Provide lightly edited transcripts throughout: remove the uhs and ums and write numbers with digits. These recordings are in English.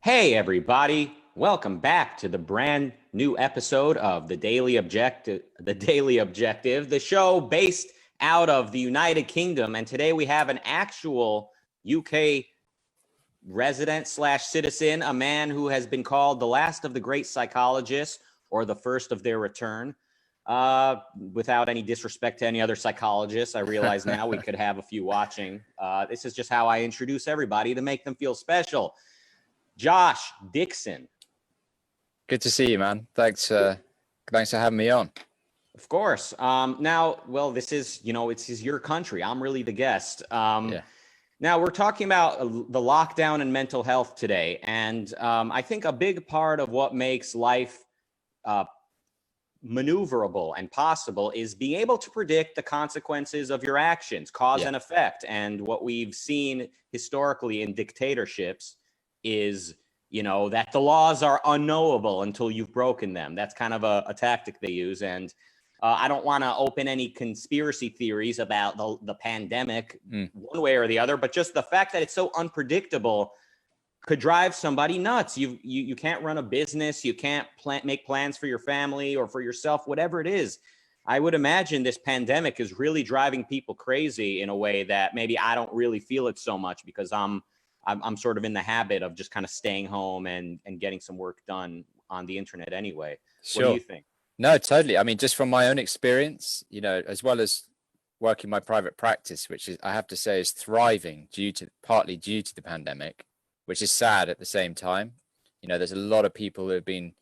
Hey, everybody. Welcome back to the brand new episode of the show based out of the United Kingdom. And today we have an actual UK resident slash citizen, a man who has been called the last of the great psychologists or the first of their return. Without any disrespect to any other psychologists, I realize now we could have a few watching. This is just how I introduce everybody to make them feel special. Josh Dixon. Good to see you, man. Thanks for having me on. Of course. This is your country. I'm really the guest. Now we're talking about the lockdown and mental health today. And I think a big part of what makes life maneuverable and possible is being able to predict the consequences of your actions, cause and effect. And what we've seen historically in dictatorships is, that the laws are unknowable until you've broken them. That's kind of a tactic they use. And I don't want to open any conspiracy theories about the pandemic one way or the other, but just the fact that it's so unpredictable could drive somebody nuts. You can't run a business. You can't make plans for your family or for yourself, whatever it is. I would imagine this pandemic is really driving people crazy in a way that maybe I don't really feel it so much because I'm sort of in the habit of just kind of staying home and getting some work done on the internet anyway. Sure. What do you think? No, totally. I mean, just from my own experience, as well as working my private practice, which is, I have to say, is thriving partly due to the pandemic, which is sad at the same time. There's a lot of people who have been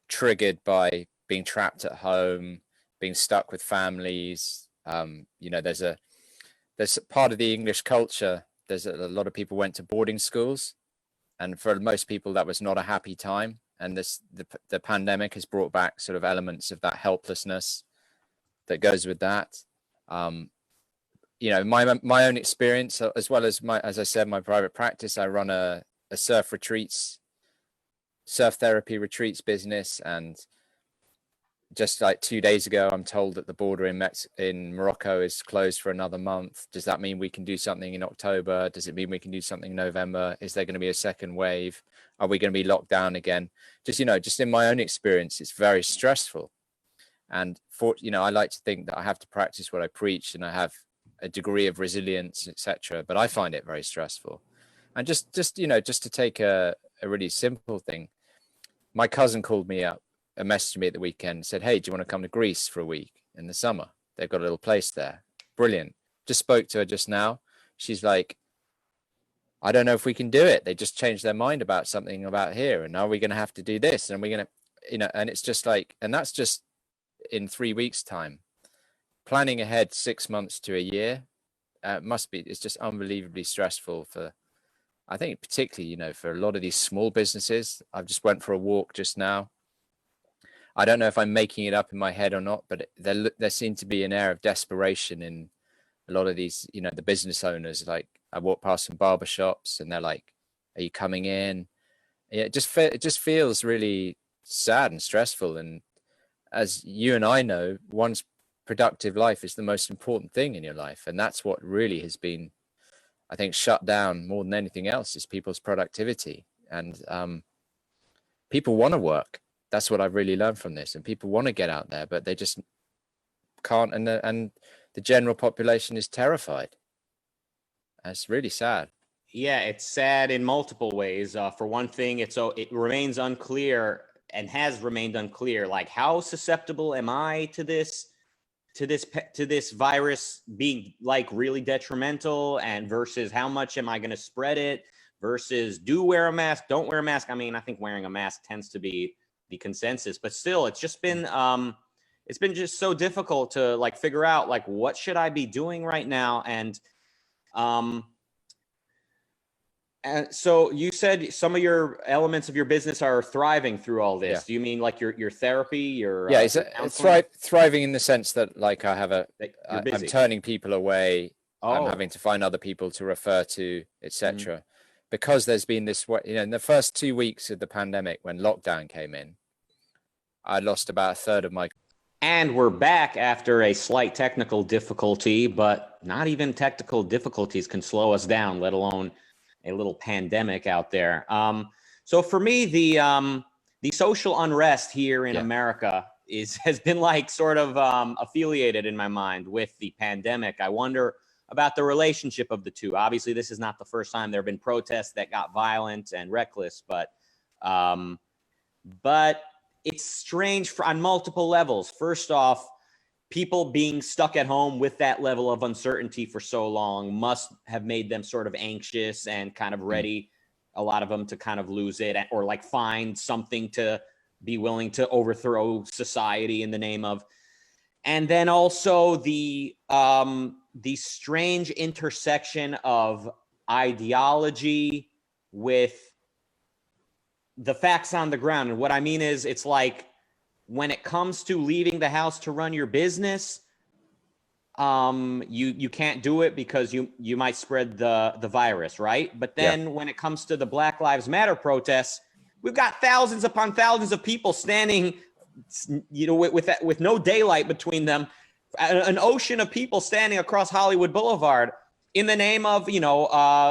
triggered by being trapped at home, being stuck with families. There's part of the English culture. There's a lot of people went to boarding schools, and for most people that was not a happy time. And the pandemic has brought back sort of elements of that helplessness that goes with that. My own experience, as well as as I said, my private practice, I run a surf therapy retreats business, and just like 2 days ago, I'm told that the border in Morocco is closed for another month. Does that mean we can do something in October? Does it mean we can do something in November? Is there going to be a second wave? Are we going to be locked down again? Just in my own experience, it's very stressful. And I like to think that I have to practice what I preach and I have a degree of resilience, etc. But I find it very stressful. And just to take a really simple thing, my cousin called me up, messaged me at the weekend and said, "Hey, do you want to come to Greece for a week in the summer? They've got a little place there." Brilliant. Just spoke to her just now. She's like, "I don't know if we can do it. They just changed their mind about something about here. And are we going to have to do this? And we're going to, and it's just like, and that's just in 3 weeks' time. Planning ahead 6 months to a year, it's just unbelievably stressful for, I think, particularly, for a lot of these small businesses. I've just went for a walk just now. I don't know if I'm making it up in my head or not, but there seemed to be an air of desperation in a lot of these, the business owners. Like, I walk past some barbershops and they're like, "Are you coming in?" Yeah, it just feels really sad and stressful. And as you and I know, one's productive life is the most important thing in your life. And that's what really has been, I think, shut down more than anything else, is people's productivity. And people want to work. That's what I've really learned from this. And people want to get out there, but they just can't. And the general population is terrified. It's really sad. Yeah, it's sad in multiple ways. For one thing, it remains unclear and has remained unclear, like, how susceptible am I to this virus being like really detrimental, and versus how much am I going to spread it, versus do wear a mask, don't wear a mask. I mean, I think wearing a mask tends to be the consensus, but still, it's been just so difficult to like figure out, like, what should I be doing right now? And so you said some of your elements of your business are thriving through all this. Yeah. Do you mean like your therapy, it's thriving in the sense that, like, I have I'm turning people away. I'm having to find other people to refer to, etc. Because there's been this, in the first 2 weeks of the pandemic, when lockdown came in, I lost about a third of my. And we're back after a slight technical difficulty, but not even technical difficulties can slow us down, let alone a little pandemic out there. So for me, the social unrest here in America has been like sort of affiliated in my mind with the pandemic. I wonder about the relationship of the two. Obviously, this is not the first time there have been protests that got violent and reckless, but it's strange on multiple levels. First off, people being stuck at home with that level of uncertainty for so long must have made them sort of anxious and kind of ready, a lot of them, to kind of lose it or like find something to be willing to overthrow society in the name of. And then also the strange intersection of ideology with the facts on the ground. And what I mean is, it's like when it comes to leaving the house to run your business, you can't do it because you might spread the virus, right? But then when it comes to the Black Lives Matter protests, we've got thousands upon thousands of people standing, with no daylight between them, an ocean of people standing across Hollywood Boulevard in the name of,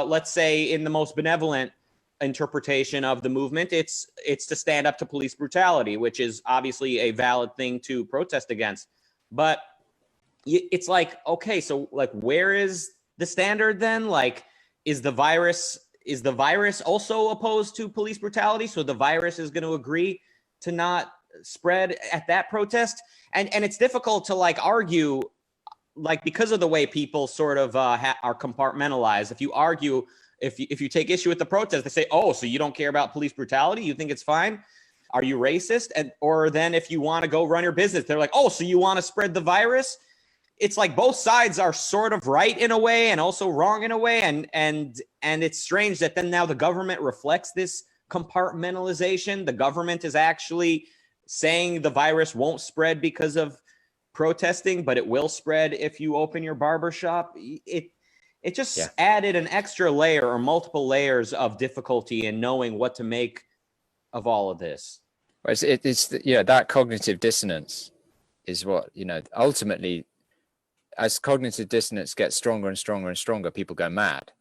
let's say in the most benevolent interpretation of the movement, it's to stand up to police brutality, which is obviously a valid thing to protest against. But it's like, okay, so like, where is the standard then? Like, is the virus also opposed to police brutality? So the virus is going to agree to not spread at that protest? And it's difficult to like argue, like, because of the way people sort of are compartmentalized. If you argue, if you take issue with the protest, they say, oh, so you don't care about police brutality? You think it's fine? Are you racist? Or then if you want to go run your business, they're like, oh, so you want to spread the virus? It's like both sides are sort of right in a way and also wrong in a way. And it's strange that then now the government reflects this compartmentalization. The government is actually saying the virus won't spread because of protesting, but it will spread if you open your barbershop. It just added an extra layer or multiple layers of difficulty in knowing what to make of all of this. It's that cognitive dissonance is what, ultimately, as cognitive dissonance gets stronger and stronger and stronger, people go mad.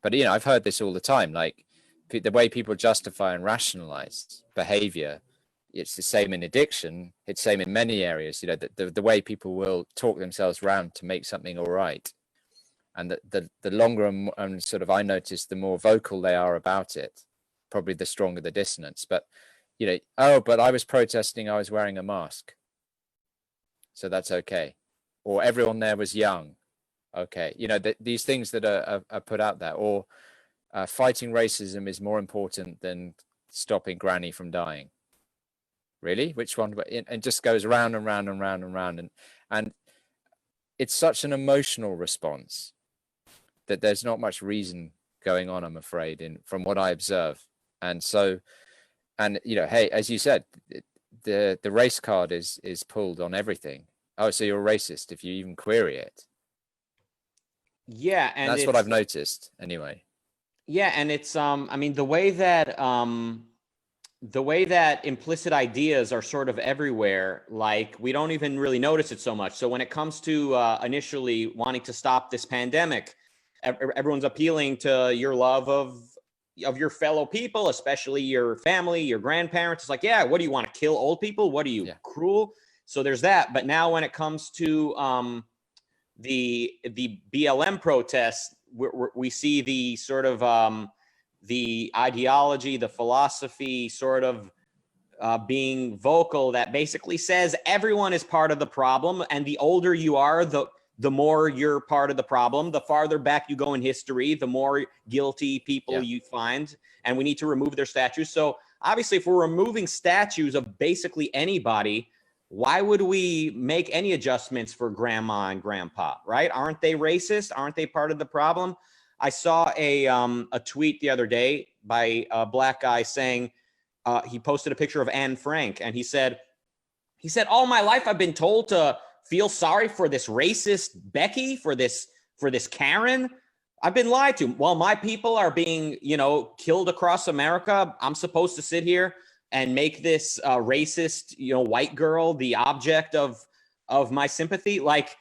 But, I've heard this all the time, like the way people justify and rationalize behavior. It's the same in addiction. It's the same in many areas, the way people will talk themselves around to make something all right. And the longer and sort of I notice, the more vocal they are about it, probably the stronger the dissonance. But, but I was protesting, I was wearing a mask, so that's okay. Or everyone there was young. Okay. These things that are put out there, or fighting racism is more important than stopping Granny from dying. Really? Which one? And just goes round and round and round and round. And it's such an emotional response that there's not much reason going on, I'm afraid, from what I observe. And so, hey, as you said, the race card is pulled on everything. Oh, so you're racist if you even query it. Yeah, and that's what I've noticed anyway. Yeah, and it's the way that implicit ideas are sort of everywhere, like we don't even really notice it so much. So when it comes to initially wanting to stop this pandemic, everyone's appealing to your love of your fellow people, especially your family, your grandparents. It's like, yeah, what do you want to kill old people? What are you, cruel? So there's that. But now when it comes to the BLM protests, we see the sort of the ideology, the philosophy sort of being vocal, that basically says everyone is part of the problem. And the older you are, the more you're part of the problem. The farther back you go in history, the more guilty people you find. And we need to remove their statues. So obviously, if we're removing statues of basically anybody, why would we make any adjustments for grandma and grandpa, right? Aren't they racist? Aren't they part of the problem? I saw a tweet the other day by a black guy saying, he posted a picture of Anne Frank, and he said, all my life I've been told to feel sorry for this racist Becky, for this Karen. I've been lied to. While my people are being, killed across America, I'm supposed to sit here and make this racist, white girl the object of my sympathy. Like,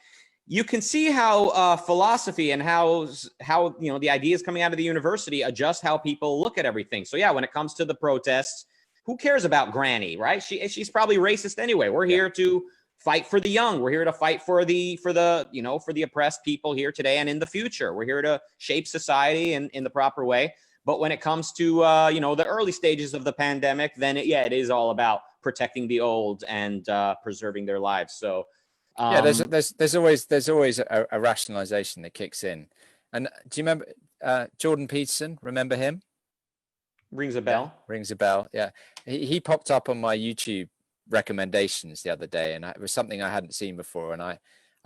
you can see how philosophy and how the ideas coming out of the university adjust how people look at everything. So yeah, when it comes to the protests, who cares about Granny, right? She's probably racist anyway. We're here to fight for the young. We're here to fight for the oppressed people here today and in the future. We're here to shape society in the proper way. But when it comes to the early stages of the pandemic, then it is all about protecting the old and preserving their lives. So. Yeah, there's always a rationalization that kicks in. And do you remember Jordan Peterson? Remember him? Rings a bell. Yeah, rings a bell. Yeah, he popped up on my YouTube recommendations the other day, and it was something I hadn't seen before. And I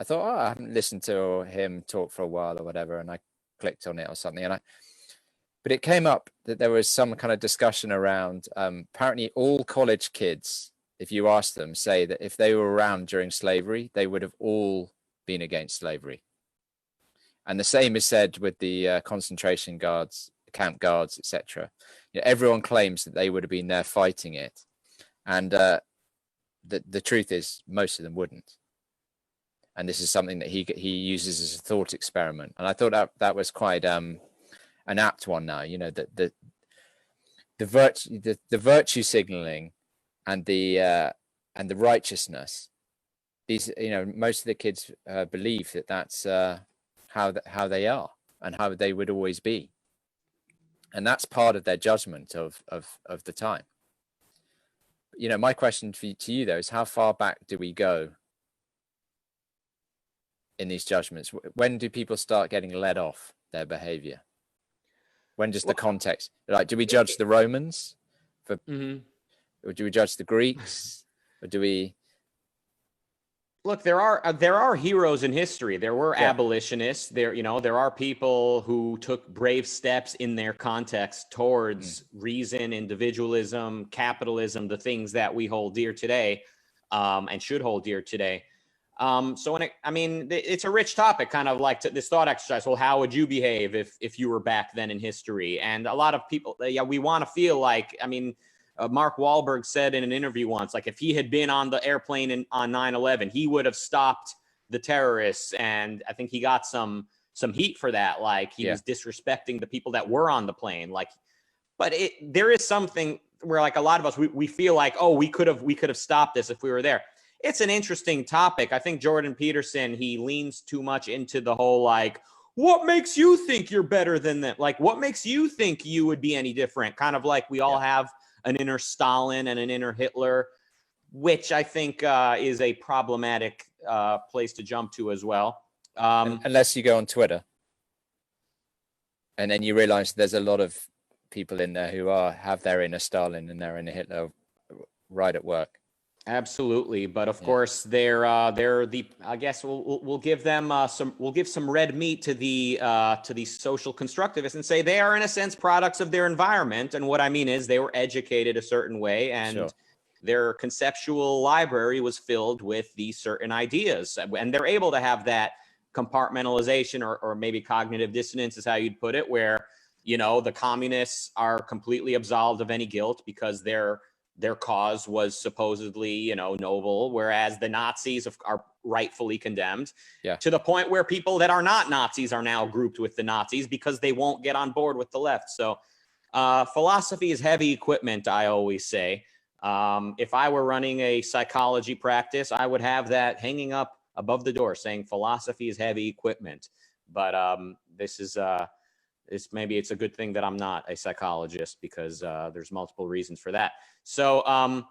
thought, oh, I haven't listened to him talk for a while or whatever, and I clicked on it or something. But it came up that there was some kind of discussion around apparently all college kids, if you ask them, say that if they were around during slavery, they would have all been against slavery. And the same is said with the concentration guards, camp guards, etc. Everyone claims that they would have been there fighting it. And the truth is most of them wouldn't. And this is something that he uses as a thought experiment. And I thought that was quite an apt one now, that the virtue signaling and the righteousness, these, most of the kids believe that that's how they are and how they would always be, and that's part of their judgment of the time. My question to you though is, how far back do we go in these judgments? When do people start getting led off their behavior? When does the context, like, do we judge the Romans for? Mm-hmm. Or do we judge the Greeks? Or do we? Look, there are heroes in history. There were abolitionists. There are people who took brave steps in their context towards reason, individualism, capitalism, the things that we hold dear today, and should hold dear today. So it's a rich topic, kind of like this thought exercise. Well, how would you behave if you were back then in history? And a lot of people, we want to feel like, Mark Wahlberg said in an interview once, like, if he had been on the airplane on 9/11, he would have stopped the terrorists. And I think he got some heat for that. Like, he was disrespecting the people that were on the plane. Like, but there is something where, like, a lot of us, we feel like, oh, we could have stopped this if we were there. It's an interesting topic. I think Jordan Peterson, he leans too much into the whole, like, what makes you think you're better than them? Like, what makes you think you would be any different? Kind of like we all have an inner Stalin and an inner Hitler, which I think is a problematic place to jump to as well. Unless you go on Twitter, and then you realize there's a lot of people in there who have their inner Stalin and their inner Hitler right at work. Absolutely, but of course they're the. I guess we'll give them we'll give some red meat to the social constructivists and say they are in a sense products of their environment. And what I mean is they were educated a certain way, and their conceptual library was filled with these certain ideas, and they're able to have that compartmentalization or maybe cognitive dissonance is how you'd put it, where the communists are completely absolved of any guilt because their cause was supposedly, noble, whereas the Nazis are rightfully condemned, to the point where people that are not Nazis are now grouped with the Nazis because they won't get on board with the left. So philosophy is heavy equipment, I always say. If I were running a psychology practice, I would have that hanging up above the door saying philosophy is heavy equipment. But maybe it's a good thing that I'm not a psychologist, because there's multiple reasons for that. So I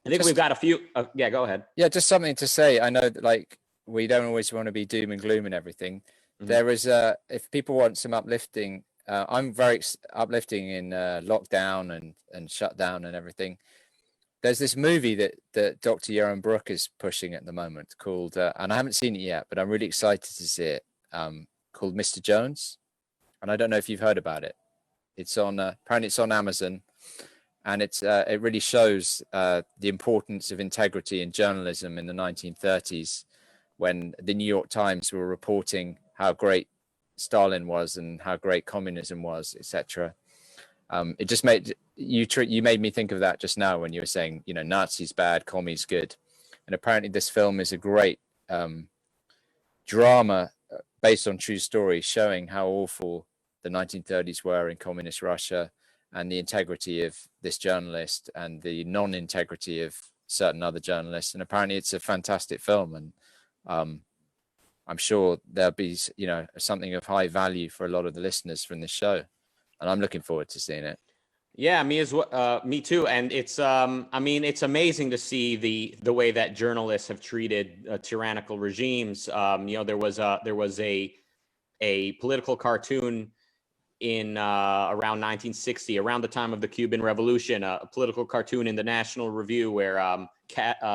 think we've got a few. Go ahead. Yeah, just something to say. I know that, like, we don't always want to be doom and gloom and everything. Mm-hmm. There is if people want some uplifting, I'm very uplifting in lockdown and shutdown and everything. There's this movie that Dr. Johan Brook is pushing at the moment called, and I haven't seen it yet, but I'm really excited to see it, called Mr. Jones. And I don't know if you've heard about it. It's on apparently it's on Amazon, and it really shows the importance of integrity in journalism in the 1930s, when the New York Times were reporting how great Stalin was and how great communism was, etc. It just made you made me think of that just now when you were saying, Nazis bad, commies good, and apparently this film is a great drama based on true stories, showing how awful the 1930s were in communist Russia, and the integrity of this journalist and the non-integrity of certain other journalists. And apparently it's a fantastic film, and I'm sure there'll be, you know, something of high value for a lot of the listeners from this show, and I'm looking forward to seeing it. Yeah, me as well. Me too. And it's, I mean, it's amazing to see the way that journalists have treated tyrannical regimes. You know, there was a political cartoon in around 1960, around the time of the Cuban Revolution, a political cartoon in the National Review where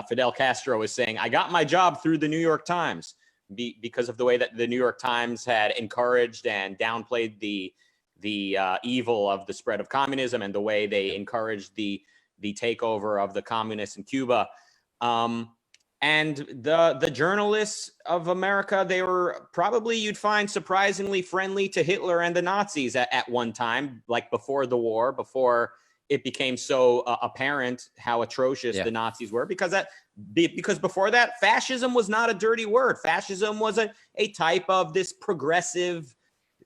Fidel Castro is saying, "I got my job through the New York Times," because of the way that the New York Times had encouraged and downplayed the evil of the spread of communism, and the way they encouraged the takeover of the communists in Cuba. And the journalists of America, they were probably, you'd find, surprisingly friendly to Hitler and the Nazis at one time, like before the war, before it became so apparent how atrocious the Nazis were, because before that, fascism was not a dirty word. Fascism was a type of this progressive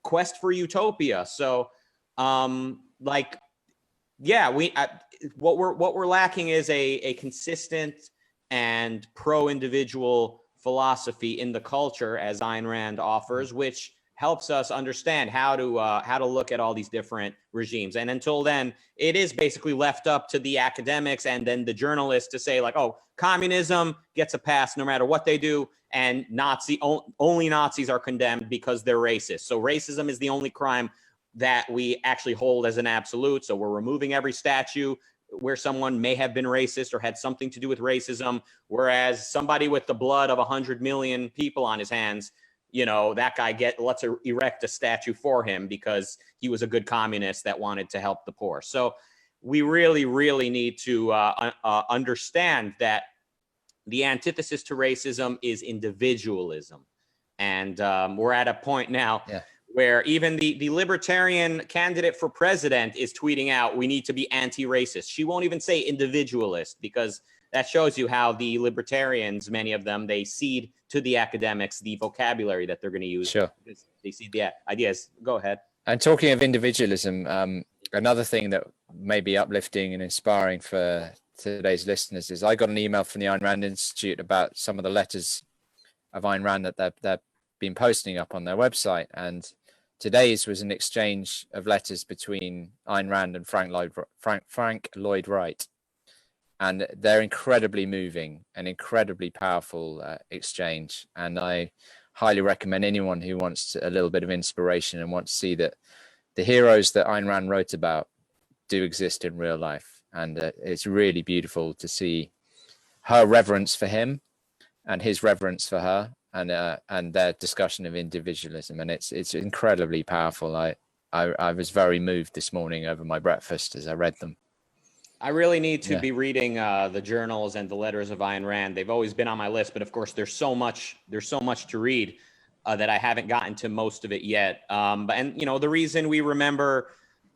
quest for utopia. So, what we're lacking is a consistent and pro-individual philosophy in the culture, as Ayn Rand offers, which helps us understand how to look at all these different regimes. And until then, it is basically left up to the academics and then the journalists to say, like, oh, communism gets a pass no matter what they do, and only Nazis are condemned because they're racist. So racism is the only crime that we actually hold as an absolute. So we're removing every statue where someone may have been racist or had something to do with racism, whereas somebody with the blood of 100 million people on his hands, you know, that guy let's erect a statue for him because he was a good communist that wanted to help the poor. So we really, really need to understand that the antithesis to racism is individualism. And we're at a point now where even the libertarian candidate for president is tweeting out, we need to be anti-racist. She won't even say individualist, because that shows you how the libertarians, many of them, they cede to the academics the vocabulary that they're going to use. Sure. Because they see the ideas. Go ahead. And talking of individualism, another thing that may be uplifting and inspiring for today's listeners is I got an email from the Ayn Rand Institute about some of the letters of Ayn Rand that they've been posting up on their website. And today's was an exchange of letters between Ayn Rand and Frank Lloyd Wright. And they're incredibly moving and incredibly powerful exchange. And I highly recommend anyone who wants a little bit of inspiration and wants to see that the heroes that Ayn Rand wrote about do exist in real life. And it's really beautiful to see her reverence for him and his reverence for her, and their discussion of individualism. And it's incredibly powerful. I was very moved this morning over my breakfast as I read them. I really need to be reading the journals and the letters of Ayn Rand. They've always been on my list, but of course there's so much to read that I haven't gotten to most of it yet. And you know, the reason we remember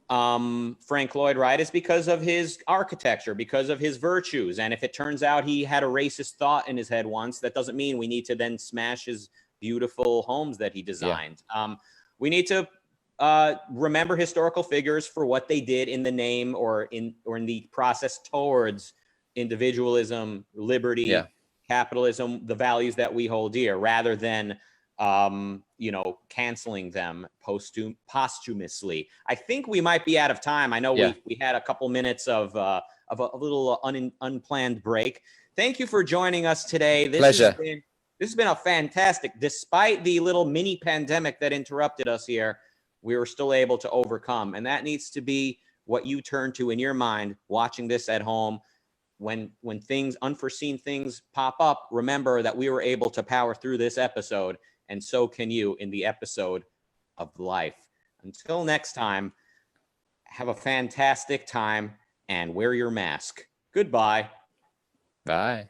Frank Lloyd Wright is because of his architecture, because of his virtues. And if it turns out he had a racist thought in his head once, that doesn't mean we need to then smash his beautiful homes that he designed. We need to remember historical figures for what they did in the name or in the process towards individualism, liberty, capitalism, the values that we hold dear, rather than canceling them posthumously. I think we might be out of time. I know we had a couple minutes of a little unplanned break. Thank you for joining us today. Pleasure. This has been a fantastic, despite the little mini pandemic that interrupted us here, we were still able to overcome. And that needs to be what you turn to in your mind watching this at home. When unforeseen things pop up, remember that we were able to power through this episode, and so can you in the episode of life. Until next time, have a fantastic time and wear your mask. Goodbye. Bye.